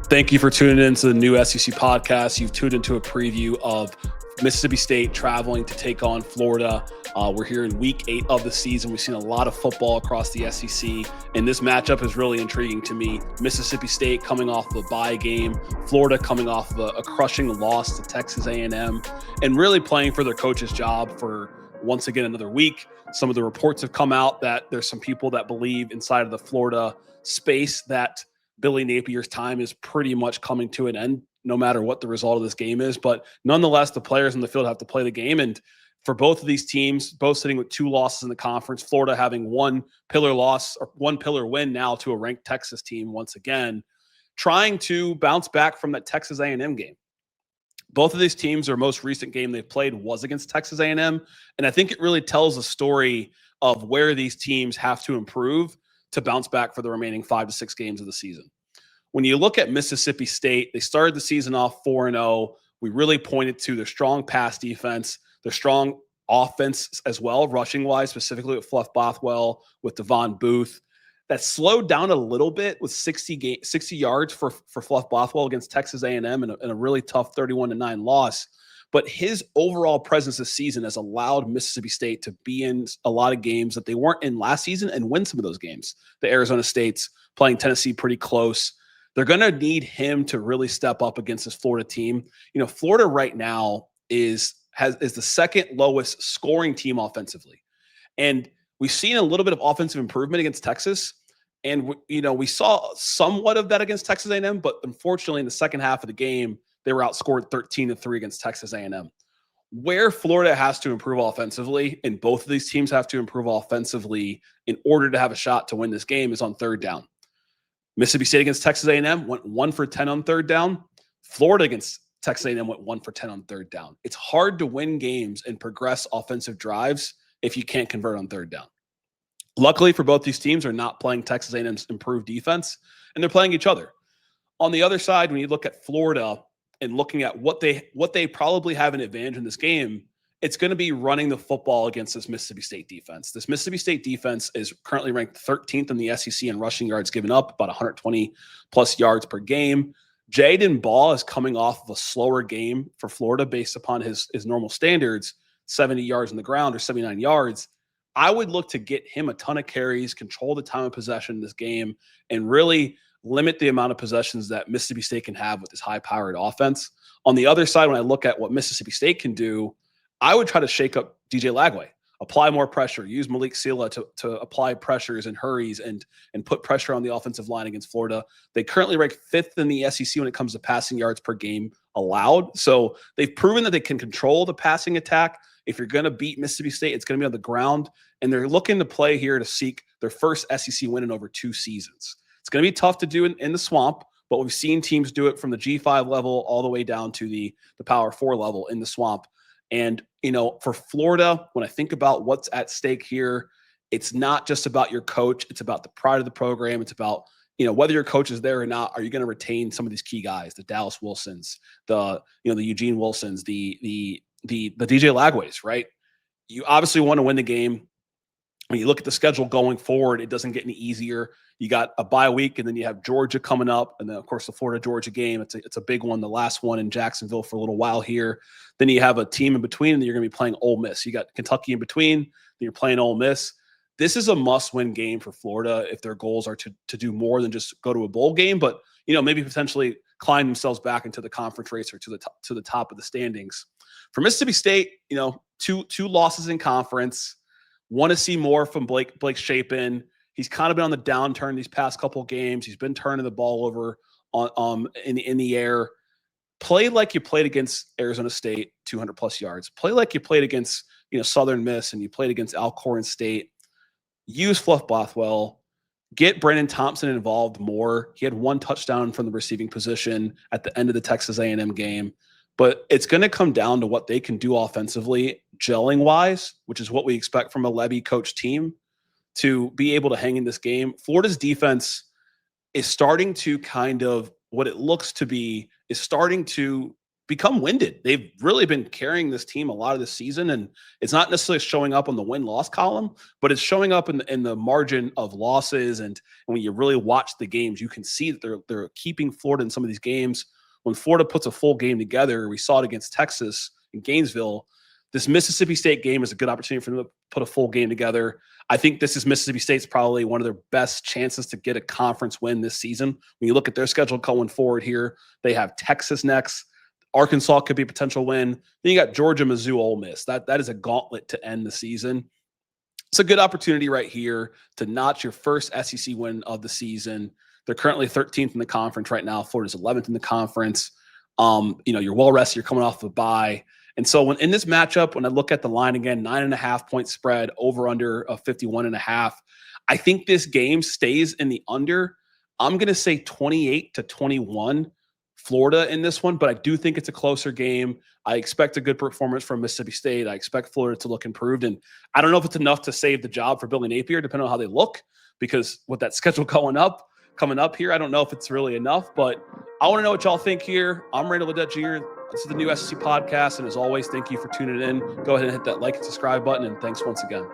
Thank you for tuning into the new SEC podcast. You've tuned into a preview of Mississippi State traveling to take on Florida. We're here in week 8 of the season. We've seen a lot of football across the SEC, and this matchup is really intriguing to me. Mississippi State coming off of a bye game, Florida coming off of a crushing loss to Texas A&M, and really playing for their coach's job for once again another week. Some of the reports have come out that there's some people that believe inside of the Florida space that Billy Napier's time is pretty much coming to an end, no matter what the result of this game is. But nonetheless, the players in the field have to play the game. And for both of these teams, both sitting with 2 losses in the conference, Florida having one pillar loss or one pillar win now to a ranked Texas team once again, trying to bounce back from that Texas A&M game. Both of these teams, their most recent game they've played was against Texas A&M. And I think it really tells a story of where these teams have to improve to bounce back for the remaining 5 to 6 games of the season. When you look at Mississippi State, they started the season off 4-0. We really pointed to their strong pass defense, their strong offense as well, rushing-wise, specifically with Fluff Bothwell, with Devon Booth. That slowed down a little bit with 60 yards for Fluff Bothwell against Texas A&M in a really tough 31-9 loss. But his overall presence this season has allowed Mississippi State to be in a lot of games that they weren't in last season and win some of those games. The Arizona State's playing Tennessee pretty close. They're going to need him to really step up against this Florida team. You know, Florida right now is the second lowest scoring team offensively. And we've seen a little bit of offensive improvement against Texas. And, we saw somewhat of that against Texas A&M, but unfortunately in the second half of the game, they were outscored 13-3 against Texas A&M. Where Florida has to improve offensively, and both of these teams have to improve offensively in order to have a shot to win this game, is on third down. Mississippi State against Texas A&M went 1 for 10 on third down. Florida against Texas A&M went 1 for 10 on third down. It's hard to win games and progress offensive drives if you can't convert on third down. Luckily for both these teams, are not playing Texas A&M's improved defense, and they're playing each other. On the other side, when you look at Florida and looking at what they probably have an advantage in this game, it's going to be running the football against this Mississippi State defense. This Mississippi State defense is currently ranked 13th in the SEC in rushing yards given up, about 120-plus yards per game. Jaden Ball is coming off of a slower game for Florida based upon his normal standards, 70 yards on the ground or 79 yards. I would look to get him a ton of carries, control the time of possession in this game, and really limit the amount of possessions that Mississippi State can have with this high-powered offense. On the other side, when I look at what Mississippi State can do, I would try to shake up DJ Lagway, apply more pressure, use Malik Sela to apply pressures and hurries and put pressure on the offensive line against Florida. They currently rank 5th in the SEC when it comes to passing yards per game allowed. So they've proven that they can control the passing attack. If you're going to beat Mississippi State, it's going to be on the ground, and they're looking to play here to seek their first SEC win in over 2 seasons. It's going to be tough to do in the swamp, but we've seen teams do it from the G5 level all the way down to the Power 4 level in the swamp. And, for Florida, when I think about what's at stake here, it's not just about your coach. It's about the pride of the program. It's about, whether your coach is there or not, are you going to retain some of these key guys, the Dallas Wilsons, the Eugene Wilsons, the DJ Lagways, right? You obviously want to win the game. When you look at the schedule going forward, it doesn't get any easier. You got a bye week, and then you have Georgia coming up, and then, of course, the Florida-Georgia game. It's a big one, the last one in Jacksonville for a little while here. Then you have a team in between, and you're going to be playing Ole Miss. You got Kentucky in between, then you're playing Ole Miss. This is a must-win game for Florida if their goals are to do more than just go to a bowl game, but maybe potentially climb themselves back into the conference race or to the top of the standings. For Mississippi State, two losses in conference. Want to see more from Blake Shapen. He's kind of been on the downturn these past couple of games. He's been turning the ball over in the air. Play like you played against Arizona State, 200-plus yards. Play like you played against Southern Miss and you played against Alcorn State. Use Fluff Bothwell. Get Brandon Thompson involved more. He had 1 touchdown from the receiving position at the end of the Texas A&M game. But it's going to come down to what they can do offensively, gelling-wise, which is what we expect from a Levy coach team, to be able to hang in this game. Florida's defense is starting to kind of, what it looks to be, is starting to become winded. They've really been carrying this team a lot of the season, and it's not necessarily showing up on the win-loss column, but it's showing up in the margin of losses. And when you really watch the games, you can see that they're keeping Florida in some of these games. When Florida puts a full game together, we saw it against Texas in Gainesville. This Mississippi State game is a good opportunity for them to put a full game together. I think this is Mississippi State's probably one of their best chances to get a conference win this season. When you look at their schedule going forward here, they have Texas next. Arkansas could be a potential win. Then you got Georgia, Mizzou, Ole Miss. That is a gauntlet to end the season. It's a good opportunity right here to notch your first SEC win of the season. They're currently 13th in the conference right now. Florida's 11th in the conference. You're well rested. You're coming off a bye. And so when in this matchup, when I look at the line again, 9.5 point spread, over under of 51.5, I think this game stays in the under. I'm going to say 28-21 Florida in this one, but I do think it's a closer game. I expect a good performance from Mississippi State. I expect Florida to look improved. And I don't know if it's enough to save the job for Billy Napier, depending on how they look, because with that schedule coming up here, I don't know if it's really enough, but I want to know what y'all think here. I'm Randall Ledet Jr. This is the new SEC podcast. And as always, thank you for tuning in. Go ahead and hit that like and subscribe button. And thanks once again.